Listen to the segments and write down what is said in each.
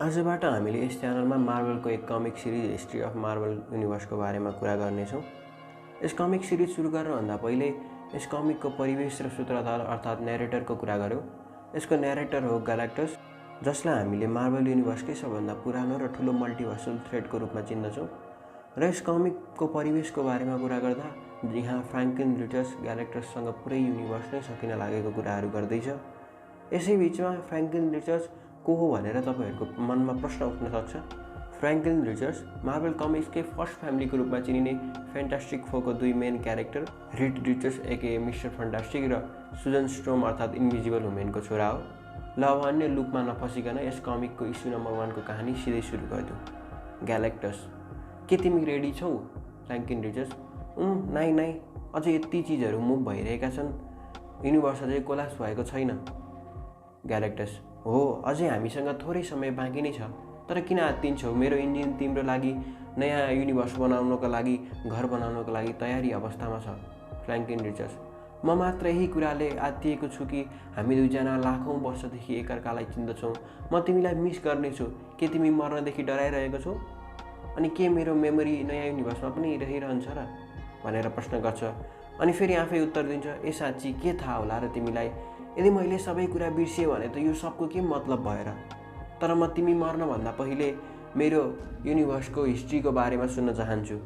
आजबाट हामीले यस च्यानलमा मार्भलको एक comic series history of Marvel युनिभर्सको बारेमा कुरा गर्नेछौँ। यस कमिक सिरिज सुरु गर्नुभन्दा पहिले यस कमिकको परिवेश र सूत्रधार अर्थात् न्यारेटरको कुरा गरौँ। यसको न्यारेटर हो ग्यालेक्टस, जसलाई हामीले मार्भल युनिभर्सकै सबभन्दा पुरानो र ठुलो मल्टिभर्सल थ्रेडको रूपमा चिन्दछौँ। र यस कमिकको परिवेशको बारेमा कुरा गर्दा यहाँ फ्र्याङ्कलिन रिचर्ड्स ग्यालेक्टससँग पुरै युनिभर्स नै सकिन लागेको कुराहरू गर्दैछ। यसै बिचमा फ्र्याङ्कलिन रिचर्ड्स को हो भनेर तपाईहरूको मनमा प्रश्न उठ्न सक्छ। फ्र्याङ्कलिन रिचर्ड्स मार्भल कमिक्सकै फर्स्ट फ्यामिलीको रूपमा चिनिने फ्यान्टास्टिक फोरको दुई main character Reed Richards aka mister fantastic र सुजन स्ट्रोम अर्थात् इन्भिजिबल वुमेनको छोरा हो। ल अब अन्य लुपमा नफसिकन यस कमिकको इस्यु नम्बर 1 को कहानी सिधै सुरु गरिदिउँ। ग्यालेक्टस, के तिमी रेडी छौ? फ्र्याङ्कलिन रिचर्ड्स, नाइ अझै यति चिजहरू मुभ भइरहेका छन्, युनिभर्स अझै कोलाप्स भएको छैन। ग्यालेक्टस, हो, अझै हामीसँग थोरै समय बाँकी नै छ, तर किन आत्तिन्छौ? मेरो इन्जिन तिम्रो लागि नयाँ युनिभर्स बनाउनको लागि, घर बनाउनको लागि तयारी अवस्थामा छ। फ्र्याङ्कलिन रिचर्ड्स, म मात्र यही कुराले आत्तिएको छु कि हामी दुईजना लाखौँ वर्षदेखि एकअर्कालाई चिन्दछौँ। म तिमीलाई मिस गर्नेछु। के तिमी मर्नदेखि डराइरहेको छौ? अनि के मेरो मेमोरी नयाँ युनिभर्समा पनि रहिरहन्छ र भनेर प्रश्न गर्छ। अनि फेरि आफै उत्तर दिन्छ, ए साँच्ची के थाहा होला र तिमीलाई? यदि मैले सबै कुरा बिर्सेँ भने त यो सबको के मतलब भएर? तर म तिमी मर्नभन्दा पहिले मेरो युनिभर्सको हिस्ट्रीको बारेमा सुन्न चाहन्छु।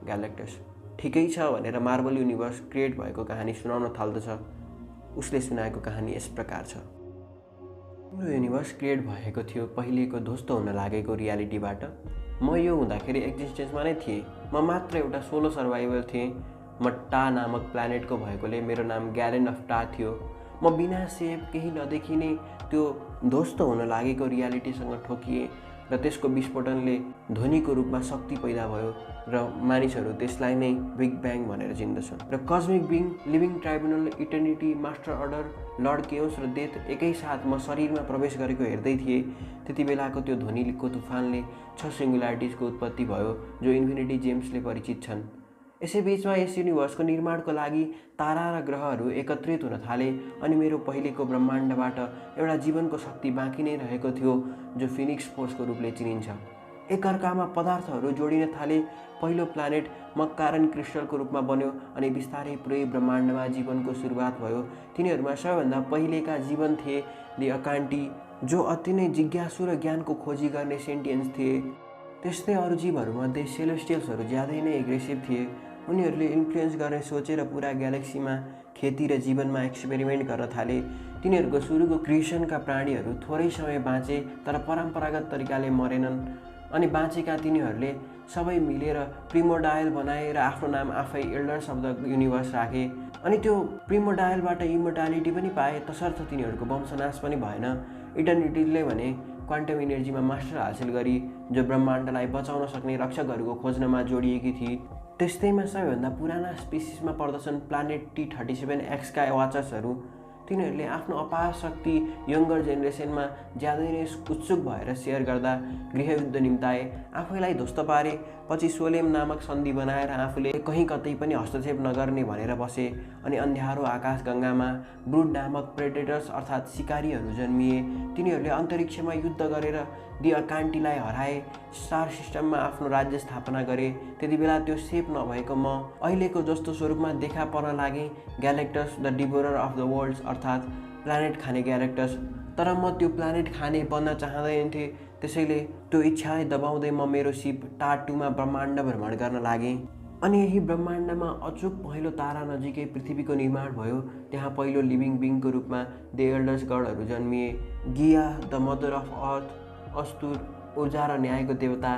ग्यालेक्टस, ठिकै छ भनेर मार्भल युनिभर्स क्रिएट भएको कहानी सुनाउन थाल्दछ। उसले सुनाएको कहानी यस प्रकार छ। तिम्रो युनिभर्स क्रिएट भएको थियो पहिलेको ध्वस्त हुन लागेको रियालिटीबाट। म यो हुँदाखेरि एक्जिस्टेन्समा नै थिएँ। म मात्र एउटा सोलो सर्भाइभर थिएँ। म टा नामक प्लानेटको भएकोले मेरो नाम ग्यालेन अफ टा थियो। म बिना सेप केही नदेखिने त्यो ध्वस्त हुन लागेको रियालिटीसँग ठोकिएँ र त्यसको विस्फोटनले ध्वनिको रूपमा शक्ति पैदा भयो र मानिसहरू त्यसलाई नै बिग ब्याङ भनेर चिन्दछन्। र cosmic being, living tribunal, eternity, master order, lord chaos र डेथ एकैसाथ म शरीरमा प्रवेश गरेको हेर्दै थिएँ। त्यति बेलाको त्यो ध्वनिको तुफानले 6 सिङ्गुलारिटिजको उत्पत्ति भयो जो इन्फिनिटी जेम्सले परिचित छन्। यसै बिचमा यस युनिभर्सको निर्माणको लागि तारा र ग्रहहरू एकत्रित हुन थाले अनि मेरो पहिलेको ब्रह्माण्डबाट एउटा जीवनको शक्ति बाँकी नै रहेको थियो जो फिनिक्स फोर्सको रूपले चिनिन्छ। एकअर्कामा पदार्थहरू जोडिन थाले। पहिलो प्लानेट मक्कारन क्रिस्टलको रूपमा बन्यो अनि बिस्तारै पुरै ब्रह्माण्डमा जीवनको सुरुवात भयो। तिनीहरूमा सबैभन्दा पहिलेका जीवन थिए दि अकान्टी, जो अति नै जिज्ञासु र ज्ञानको खोजी गर्ने सेन्टियन्स थिए। त्यस्तै अरू जीवहरूमध्ये सेलेस्टियल्सहरू ज्यादै नै एग्रेसिभ थिए। उनीहरूले इन्फ्लुएन्स गर्ने सोचेर पुरा ग्यालेक्सीमा खेती र जीवनमा एक्सपेरिमेन्ट गर्न थाले। तिनीहरूको सुरुको क्रिएसनका प्राणीहरू थोरै समय बाँचे तर परम्परागत तरिकाले मरेनन्। अनि बाँचेका तिनीहरूले सबै मिलेर प्रिमोडायल बनाए र आफ्नो नाम आफै एल्डर्स अफ द युनिभर्स राखे। अनि त्यो प्रिमोडायलबाट इमोर्टालिटी पनि पाए, तसर्थ तिनीहरूको वंशनाश पनि भएन। इटर्निटीले भने क्वान्टम इनर्जीमा मास्टर हासिल गरी जो ब्रह्माण्डलाई बचाउन सक्ने रक्षकहरूको खोज्नमा जोडिएकी थिए। त्यस्तैमा सबैभन्दा पुराना स्पिसिसमा पर्दछन् प्लानेट T-37X का वाचर्सहरू। तिनीहरूले आफ्नो अपार शक्ति यङ्गर जेनेरेसनमा ज्यादै नै उत्सुक भएर सेयर गर्दा गृहयुद्ध निम्ताए, आफैलाई ध्वस्त पारे। पछि सोलेम नामक सन्धि बनाएर आफूले कहीँ कतै पनि हस्तक्षेप नगर्ने भनेर बसे। अनि अन्ध्यारो आकाशगङ्गामा ब्रुड नामक प्रेडेटर्स अर्थात् शिकारीहरू जन्मिए। तिनीहरूले अन्तरिक्षमा युद्ध गरेर दि अकान्टीलाई हराए, स्टार सिस्टममा आफ्नो राज्य स्थापना गरे। त्यति बेला त्यो सेप नभएको म अहिलेको जस्तो स्वरूपमा देखा पर्न लागेँ, ग्यालेक्टस द डिभोरर अफ द वर्ल्ड्स अर्थात् प्लानेट खाने ग्यालेक्टस। तर म त्यो प्लानेट खाने बन्न चाहँदैन थिएँ। त्यसैले त्यो इच्छालाई दबाउँदै म मेरो सिप टा-2मा ब्रह्माण्ड भ्रमण गर्न लागेँ। अनि यही ब्रह्माण्डमा अचुक पहिलो तारा नजिकै पृथ्वीको निर्माण भयो। त्यहाँ पहिलो लिभिङ बिङको रूपमा द एल्डर्स गडहरू जन्मिए। गिया द मदर अफ अर्थ, अस्तुर ऊर्जा र न्यायको देवता,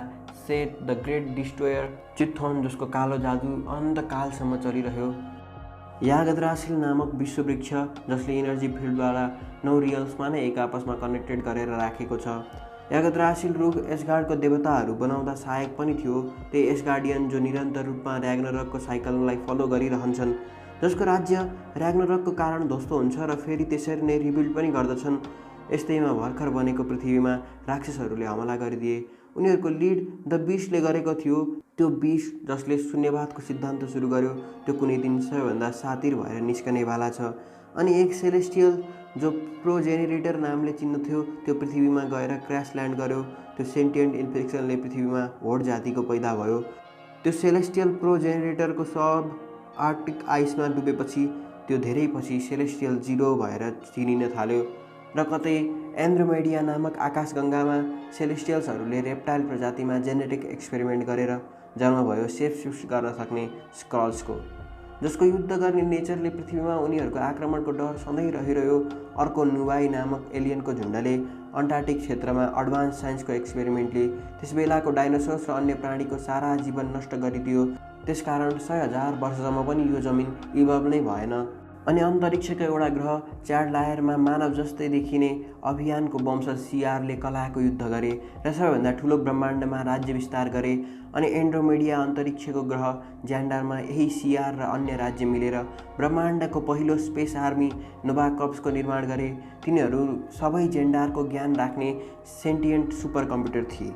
सेट द ग्रेट डिस्ट्रोयर, चिथोन जसको कालो जादु अनन्तकालसम्म चलिरह्यो, यागद्रासिल नामक विश्ववृक्ष जसले इनर्जी फिल्डद्वारा 9 रियल्समा नै एक आपसमा कनेक्टेड गरेर राखेको छ। यागद्रासिल रुख एसगार्डको देवताहरू बनाउँदा सहायक पनि थियो। त्यही एसगार्डियन जो निरन्तर रूपमा र्याग्नरकको साइकललाई फलो गरिरहन्छन्, जसको राज्य र्याग्नरकको कारण ध्वस्त हुन्छ र फेरि त्यसरी नै रिबिल्ड पनि गर्दछन्। यस्तैमा भर्खर बनेको पृथ्वीमा राक्षसहरूले हमला गरिदिए। उनीहरूको लिड द बिस्टले गरेको थियो। त्यो बिस्ट जसले शून्यवादको सिद्धान्त सुरु गर्यो, त्यो कुनै दिन सबैभन्दा सातिर भएर निस्कनेवाला छ। अनि एक सेलेस्टियल जो प्रोजेनेरेटर नामले चिन्थ्यो त्यो पृथ्वीमा गएर क्र्यास ल्यान्ड गर्यो। त्यो सेन्टिएन्ट इन्फेक्सनले पृथ्वीमा होड जातिको पैदा भयो। त्यो सेलेस्टियल प्रोजेनेरेटरको सब आर्कटिक आइसमा डुबेपछि त्यो धेरै पछि सेलेस्टियल जिरो भएर चिनिन थाल्यो र कतै एन्ड्रोमेडिया नामक आकाशगङ्गामा सेलेस्टियल्सहरूले रेप्टाइल प्रजातिमा जेनेटिक एक्सपेरिमेन्ट गरेर जन्म भयो सेफ शिफ्ट गर्न सक्ने स्क्रल्सको, जसको युद्ध गर्ने नेचरले पृथ्वीमा उनीहरूको आक्रमणको डर सधैँ रहिरह्यो। अर्को नुवाई नामक एलियनको झुन्डले अन्टार्कटिक क्षेत्रमा एडभान्स साइन्सको एक्सपेरिमेन्टले त्यसबेलाको डाइनोसर्स र अन्य प्राणीको सारा जीवन नष्ट गरिदियो। त्यसकारण 100,000 वर्षसम्म पनि यो जमिन इभल्भ नै भएन। अनि अन्तरिक्षको एउटा ग्रह च्याड लायरमा मानव जस्तै देखिने अभियानको वंशज सिआरले कलाको युद्ध गरे र सबैभन्दा ठुलो ब्रह्माण्डमा राज्य विस्तार गरे। अनि एन्ड्रोमेडिया अन्तरिक्षको ग्रह ज्यान्डारमा यही सिआर र अन्य राज्य मिलेर ब्रह्माण्डको पहिलो स्पेस आर्मी नोभा कर्प्सको निर्माण गरे। तिनीहरू सबै जेन्डारको ज्ञान राख्ने सेन्टिएन्ट सुपर कम्प्युटर थिए।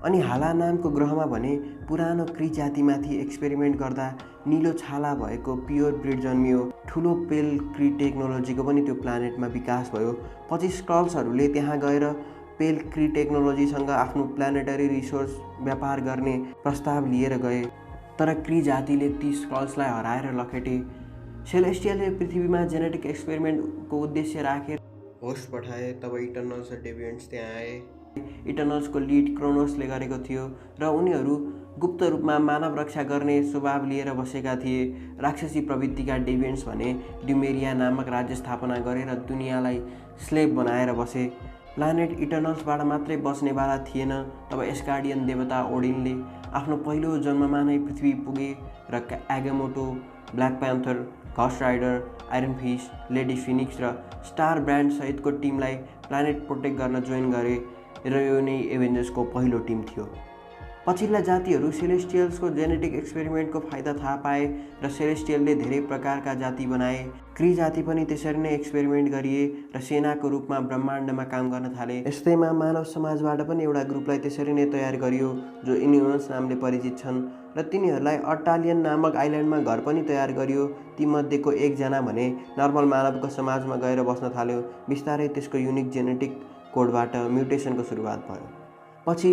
अनि हाला नामको ग्रहमा भने पुरानो क्री जातिमाथि एक्सपेरिमेन्ट गर्दा निलो छाला भएको प्योर ब्रिड जन्मियो। ठुलो पेल क्री टेक्नोलोजीको पनि त्यो प्लानेटमा विकास भयो। पछि स्क्रल्सहरूले त्यहाँ गएर पेल क्री टेक्नोलोजीसँग आफ्नो प्लानेटरी रिसोर्स व्यापार गर्ने प्रस्ताव लिएर गए, तर क्री जातिले ती स्क्रल्सलाई हराएर लखेटे। सेलेस्टियलले पृथ्वीमा जेनेटिक एक्सपेरिमेन्टको उद्देश्य राखेर होस्ट पठाए। तब इटर्नल्स र डेभिएन्ट्स त्यहाँ आए। इटर्नल्सको लिड क्रोनोसले गरेको थियो र उनीहरू गुप्त रूपमा मानव रक्षा गर्ने स्वभाव लिएर बसेका थिए। राक्षसी प्रवृत्तिका डेभिएन्ट्स भने ड्युमेरिया नामक राज्य स्थापना गरेर दुनियाँलाई स्लेभ बनाएर बसे। प्लानेट इटर्नल्सबाट मात्रै बस्नेवाला थिएन। तब एस्गार्डियन देवता ओडिनले आफ्नो पहिलो जन्ममा नै पृथ्वी पुगे र Agamotto, black panther, ghost rider, iron fist, lady phoenix र स्टार ब्रान्ड सहितको टिमलाई प्लानेट प्रोटेक्ट गर्न जोइन गरे र यो नै एभेन्जर्सको पहिलो टिम थियो। पछिल्ला जातिहरू सेलेस्टियल्सको जेनेटिक एक्सपेरिमेन्टको फाइदा थाहा पाए र सेलेस्टियलले धेरै प्रकारका जाति बनाए। क्री जाति पनि त्यसरी नै एक्सपेरिमेन्ट गरिए र सेनाको रूपमा ब्रह्माण्डमा काम गर्न थाले। यस्तैमा मानव समाजबाट पनि एउटा ग्रुपलाई त्यसरी नै तयार गरियो जो इन्ह्युमन्स नामले परिचित छन् र तिनीहरूलाई अट्टालियन नामक आइल्यान्डमा घर पनि तयार गरियो। तीमध्येको एकजना भने नर्मल मानवको समाजमा गएर बस्न थाल्यो। बिस्तारै त्यसको युनिक जेनेटिक कोडबाट म्युटेसनको सुरुवात भयो। पछि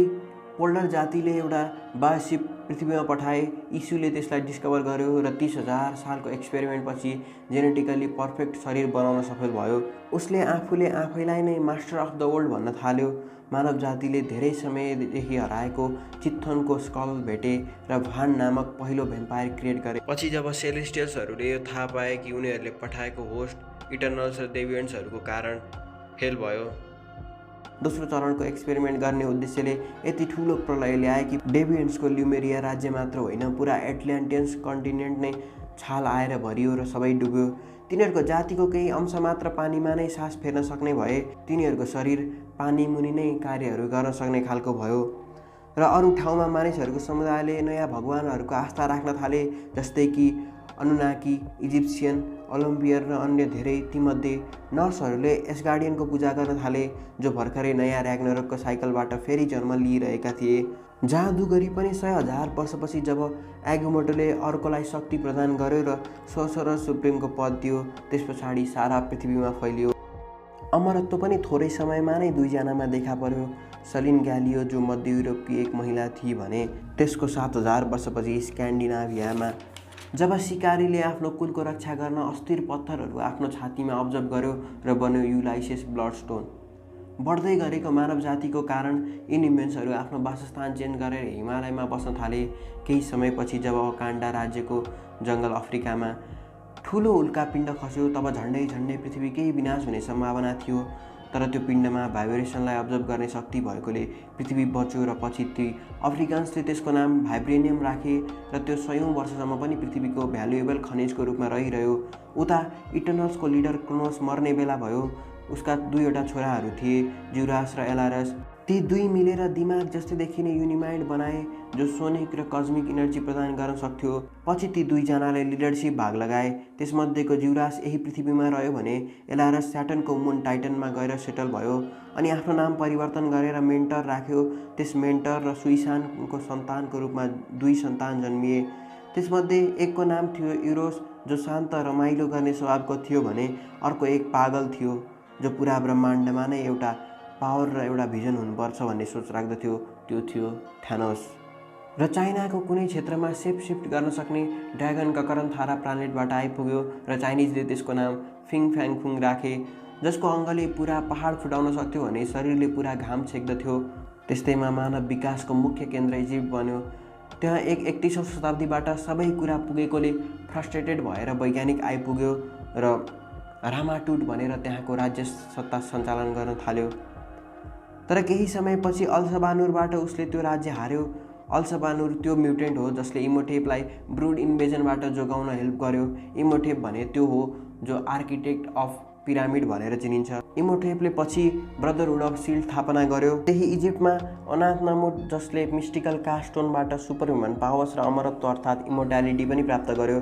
पोल्डर जातिले एउटा बायोसिप पृथ्वीमा पठाए। इस्युले त्यसलाई डिस्कभर गर्यो र 30,000 सालको एक्सपेरिमेन्टपछि जेनेटिकली पर्फेक्ट शरीर बनाउन सफल भयो। उसले आफूले आफैलाई नै मास्टर अफ द वर्ल्ड भन्न थाल्यो। मानव जातिले धेरै समयदेखि हराएको चित्थनको स्कल भेटे र भान नामक पहिलो भ्याम्पायर क्रिएट गरे। पछि जब सेलेस्टियल्सहरूले यो थाहा पाए कि उनीहरूले पठाएको होस्ट इटर्नल्स र डेभिएन्ट्सहरूको कारण फेल भयो, दोस्रो चरणको एक्सपेरिमेन्ट गर्ने उद्देश्यले यति ठुलो प्रलय ल्याए कि डेभिएन्ट्सको ल्युमेरिया राज्य मात्र होइन पुरा एटलान्टियन्स कन्टिनेन्ट नै छाल आएर भरियो र सबै डुब्यो। तिनीहरूको जातिको केही अंश मात्र पानीमा नै सास फेर्न सक्ने भए। तिनीहरूको शरीर पानी मुनि नै कार्यहरू गर्न सक्ने खालको भयो र अरू ठाउँमा मानिसहरूको समुदायले नयाँ भगवानहरूको आस्था राख्न थाले, जस्तै कि अनुनाकी, इजिप्सियन, ओलम्पियर र अन्य धेरै। तीमध्ये नर्सहरूले एस्गार्डियनको पूजा गर्न थाले जो भर्खरै नयाँ र्याग्नरोकको साइकलबाट फेरि जन्म लिइरहेका थिए। जादुगरी पनि 100,000 वर्षपछि जब एगामोटोले अर्कोलाई शक्ति प्रदान गर्यो र सोसरर सुप्रिमको पद दियो, त्यस पछाडि सारा पृथ्वीमा फैलियो। अमरत्व पनि थोरै समयमा नै दुईजनामा देखा पर्यो। सलिन ग्यालियो जो मध्य युरोपकी एक महिला थिए भने त्यसको 7,000 वर्षपछि स्क्यान्डिनाभियामा जब सिकारीले आफ्नो कुलको रक्षा गर्न अस्थिर पत्थरहरू आफ्नो छातीमा अब्जर्भ गर्यो र बन्यो युलाइसिस ब्लडस्टोन। बढ्दै गरेको मानव जातिको कारण इन्ह्युमन्सहरू आफ्नो वासस्थान चेन्ज गरेर हिमालयमा बस्न थाले। केही समयपछि जब वकान्डा राज्यको जङ्गल अफ्रिकामा ठुलो उल्कापिण्ड खस्यो, तब झन्डै पृथ्वीकै विनाश हुने सम्भावना थियो। तर त्यो पिण्डमा भाइब्रेसनलाई अब्जर्भ गर्ने शक्ति भएकोले पृथ्वी बच्यो र पछि ती अफ्रिकन्सले त्यसको नाम भाइब्रेनियम राखे र त्यो 100औं वर्षसम्म पनि पृथ्वीको भ्यालुएबल खनिजको रूपमा रहिरह्यो। उता इटर्नल्सको लिडर क्रोनोस मर्ने बेला भयो। उसका दुईवटा छोराहरू थिए, ज्युरास र एलारस। ती दुई मिलेर दिमाग जस्तै देखिने युनिमाइड बनाए जो सोनिक र कस्मिक इनर्जी प्रदान गर्न सक्थ्यो। पछि ती दुईजनाले लिडरसिप भाग लगाए। त्यसमध्येको ज्युरास यही पृथ्वीमा रह्यो भने एलारस स्याटर्नको मुन टाइटनमा गएर सेटल भयो अनि आफ्नो नाम परिवर्तन गरेर मेन्टर राख्यो। त्यस मेन्टर र सुइसानको सन्तानको रूपमा 2 सन्तान जन्मिए। त्यसमध्ये एकको नाम थियो इरोस जो शान्त रमाइलो गर्ने स्वभावको थियो भने अर्को एक पागल थियो जो पुरा ब्रह्माण्डमा नै एउटा पावर र एउटा भिजन हुनुपर्छ भन्ने सोच राख्दथ्यो। त्यो थियो थ्यानोस। र चाइनाको कुनै क्षेत्रमा शिफ्ट गर्न सक्ने ड्रागन ककरनथारा प्लानेटबाट आइपुग्यो र चाइनिजले त्यसको नाम फिङ फ्याङफुङ राखे, जसको अङ्गले पुरा पहाड फुटाउन सक्थ्यो भने शरीरले पुरा घाम छेक्दथ्यो। त्यस्तैमा मानव विकासको मुख्य केन्द्र इजिप्ट बन्यो। त्यहाँ 31औं शताब्दीबाट सबै कुरा पुगेकोले फ्रस्ट्रेटेड भएर वैज्ञानिक आइपुग्यो र रामाटुट भनेर त्यहाँको राज्य सत्ता सञ्चालन गर्न थाल्यो। तर केही समयपछि अल्सबानुरबाट उसले त्यो राज्य हार्यो। अल्सबानुर त्यो म्युटेन्ट हो जसले इमोटेपलाई ब्रुड इन्भेजनबाट जोगाउन हेल्प गर्यो। इमोटेप भने त्यो हो जो आर्किटेक्ट अफ पिरामिड भनेर चिनिन्छ। इमोटेपले पछि ब्रदरहुड अफ सिल्ड स्थापना गर्यो। त्यही इजिप्टमा अनाथनामुट जसले मिस्टिकल कास्टोनबाट सुपरह्युमन पावर्स र अमरत्व अर्थात् इमोर्टालिटी पनि प्राप्त गर्यो।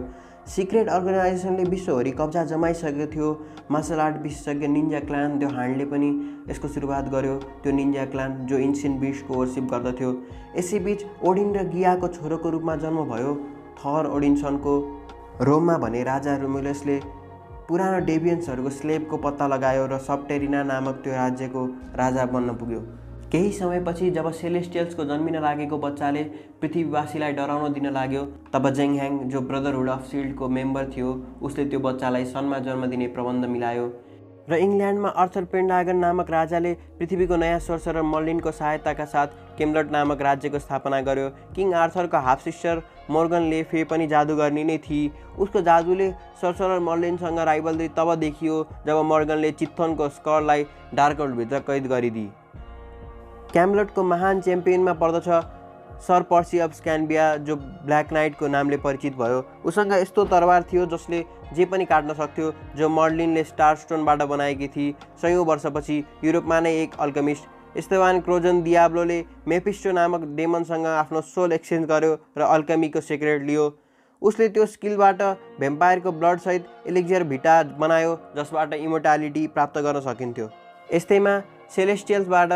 सिक्रेट अर्गनाइजेसनले विश्वभरि कब्जा जमाइसकेको थियो। मार्सल आर्ट विशेषज्ञ निन्जा क्लान द हान्डले पनि यसको सुरुवात गर्यो। त्यो निन्जा क्लान जो एन्सियन्ट बिस्टको वर्सिप गर्दथ्यो। यसैबीच ओडिन र गियाको छोरोको रूपमा जन्म भयो। थर ओडिन्सनको रोममा भने राजा रोमुलसले पुरानो डेभियन्सहरूको स्लेबको पत्ता लगायो र सबटेरिना नामक त्यो राज्यको राजा बन्न पुग्यो। केही समयपछि जब सेलेस्टियल्सको जन्मिन लागेको बच्चाले पृथ्वीवासीलाई डराउन दिन लाग्यो, तब जेङह्याङ जो ब्रदरहुड अफ सिल्डको मेम्बर थियो उसले त्यो बच्चालाई सनमा जन्म दिने प्रबन्ध मिलायो। र इङ्ल्यान्डमा अर्थर पेन्डागन नामक राजाले पृथ्वीको नयाँ सोर्सरर मर्लिनको सहायताका साथ केमलट नामक राज्यको स्थापना गर्यो। किङ आर्थरको हाफ सिस्टर मोर्गन ले फे पनि जादुगर्नी नै थिई। उसको जादुले सोर्सरर मर्लिनसँग राइबलरी तब देखियो जब मोर्गनले चित्थोनको स्करलाई डार्कवुडभित्र कैद गरिदिए। क्यामलटको महान च्याम्पियनमा पर्दछ सर पर्सी अफ स्क्यान्बिया जो ब्ल्याक नाइटको नामले परिचित भयो। उसँग यस्तो तरवार थियो जसले जे पनि काट्न सक्थ्यो, जो मर्लिनले स्टारस्टोनबाट बनाएकी थिए। सयौँ वर्षपछि युरोपमा नै एक अल्केमिस्ट एस्तेबान क्रोजन दियाब्लोले मेफिस्टो नामक डेमनसँग आफ्नो सोल एक्सचेन्ज गर्यो र अल्केमीको सिक्रेट लियो। उसले त्यो स्किलबाट भ्याम्पायरको ब्लडसहित एलिक्जियर भिटा बनायो जसबाट इमोर्टालिटी प्राप्त गर्न सकिन्थ्यो। यस्तैमा सेलेस्टियल्सबाट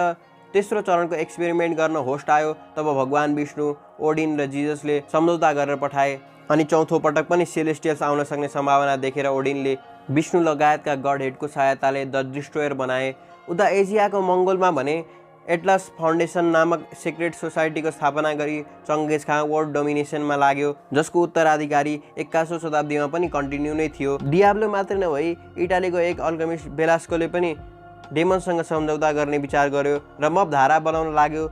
तेस्रो चरणको एक्सपेरिमेन्ट गर्न होस्ट आयो। तब भगवान विष्णु, ओडिन र जिजसले सम्झौता गरेर पठाए अनि चौथो पटक पनि सेलेस्टियल्स आउन सक्ने सम्भावना देखेर ओडिनले विष्णु लगायतका गडहेडको सहायताले द डिस्ट्रोयर बनाए। उता एसियाको मङ्गोलमा भने एटलस फाउन्डेसन नामक सिक्रेट सोसाइटीको स्थापना गरी चङ्गेज खान वर्ल्ड डोमिनेसनमा लाग्यो, जसको उत्तराधिकारी 21औं शताब्दीमा पनि कन्टिन्यू नै थियो। डियाब्लो मात्र नभई इटालीको एक अल्केमिस्ट बेलास्कोले पनि डेमनसँग सम्झौता गर्ने विचार गर्यो र मपधारा बनाउन लाग्यो।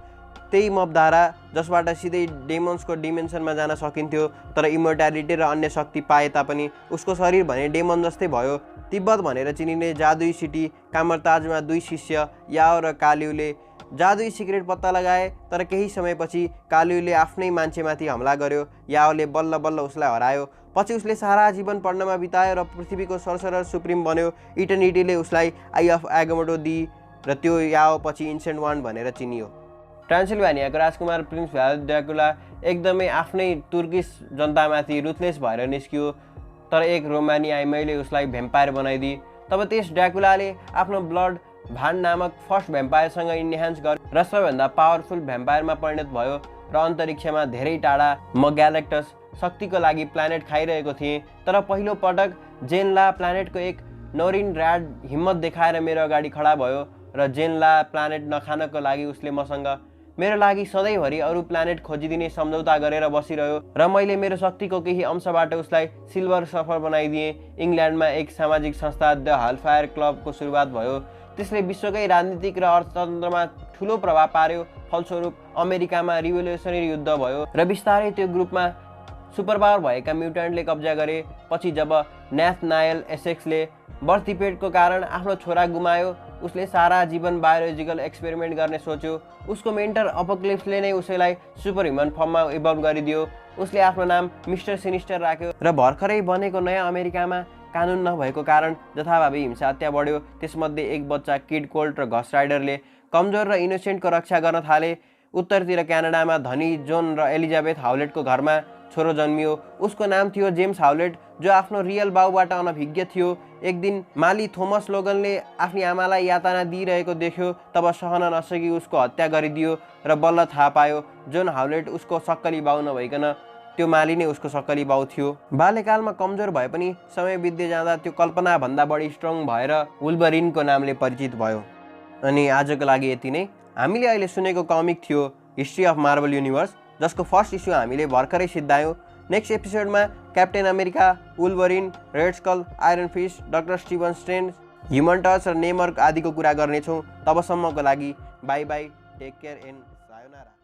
त्यही मपधारा जसबाट सिधै डेमन्सको डिमेन्सनमा जान सकिन्थ्यो। तर इमोर्टालिटी र अन्य शक्ति पाए तापनि उसको शरीर भने डेमन जस्तै भयो। तिब्बत भनेर चिनिने जादुई सिटी कामरताजमा दुई शिष्य याओ र कालिउले जादुई सिक्रेट पत्ता लगाए। तर केही समयपछि कालिउले आफ्नै मान्छेमाथि हमला गर्यो। याओले बल्ल बल्ल उसलाई हरायो। पछि उसले सारा जीवन पढ्नमा बितायो र पृथ्वीको सरसरर सुप्रिम बन्यो। इटर्निटीले उसलाई आई अफ एगमोटो दिई र त्यो याओ पछि एन्सियन्ट वान भनेर चिनियो। ट्रान्सिल्भानियाको राजकुमार प्रिन्स भ्लाद ड्र्याकुला एकदमै आफ्नै तुर्किस जनतामाथि रुथलेस भएर निस्कियो। तर एक रोमानी आइमाईले उसलाई भ्याम्पायर बनाइदिए। तब त्यस ड्र्याकुलाले आफ्नो ब्लड भान नामक फर्स्ट भ्याम्पायरसँग इन्हान्स गर्यो र सबैभन्दा पावरफुल भ्याम्पायरमा परिणत भयो। र अन्तरिक्षमा धेरै टाढा म ग्यालेक्टस शक्तिको लागि प्लानेट खाइरहेको थिएँ। तर पहिलो पटक जेनला प्लानेटको एक नोरिन ऱ्याड हिम्मत देखाएर मेरो अगाडि खडा भयो र जेनला प्लानेट नखानको लागि उसले मसँग मेरो लागि सधैँभरि अरू प्लानेट खोजिदिने सम्झौता गरेर बसिरह्यो र मैले मेरो शक्तिको केही अंशबाट उसलाई सिल्भर सर्फर बनाइदिएँ। इङ्ल्यान्डमा एक सामाजिक संस्था द हलफायर क्लबको सुरुवात भयो। त्यसले विश्वकै राजनीतिक र अर्थतन्त्रमा ठुलो प्रभाव पार्यो। फलस्वरूप अमेरिकामा रिभोल्युसनरी युद्ध भयो र बिस्तारै त्यो ग्रुपमा सुपरपावर भएका म्युटेन्टले कब्जा गरे। पछि जब न्याथनायल एसेक्सले बर्थ डिफेक्टको कारण आफ्नो छोरा गुमायो, उसले सारा जीवन बायोलोजिकल एक्सपेरिमेन्ट गर्ने सोच्यो। उसको मेन्टर अपोक्लिप्सले नै उसैलाई सुपर ह्युमन फर्ममा इभल्भ गरिदियो। उसले आफ्नो नाम मिस्टर सिनिस्टर राख्यो र भर्खरै बनेको नयाँ अमेरिकामा कानुन नभएको कारण जथाभावी हिंसा हत्या बढ्यो। त्यसमध्ये एक बच्चा किड कोल्ट र घस राइडरले कमजोर र इनोसेन्टको रक्षा गर्न थाले। उत्तरतिर क्यानाडामा धनी जोन र एलिजाबेथ हाउलेटको घरमा छोरो जन्मियो। उसको नाम थियो जेम्स हाउलेट, जो आफ्नो रियल बाउबाट अनभिज्ञ थियो। एक दिन माली थोमस लोगनले आफ्नी आमालाई यातना दिइरहेको देख्यो। तब सहन नसकी उसको हत्या गरिदियो र बल्ल थाहा पायो जोन हाउलेट उसको सक्कली बाउ नभइकन त्यो माली नै उसको सक्कली बाउ थियो। बाल्यकालमा कमजोर भए पनि समय बित्दै जाँदा त्यो कल्पनाभन्दा बढी स्ट्रङ भएर वुल्भरिनको नामले परिचित भयो। अनि आजको लागि यति नै। हामीले अहिले सुनेको कमिक थियो हिस्ट्री अफ मार्वल युनिभर्स, जसको फर्स्ट इस्यु हामीले भर्खरै सिद्धायौँ। नेक्स्ट एपिसोडमा Captain America, Wolverine, Red Skull, Iron Fist, doctor Stephen Strange, human torch र नेमर आदिको कुरा गर्नेछौँ। तबसम्मको लागि bye bye, take care and sayonara.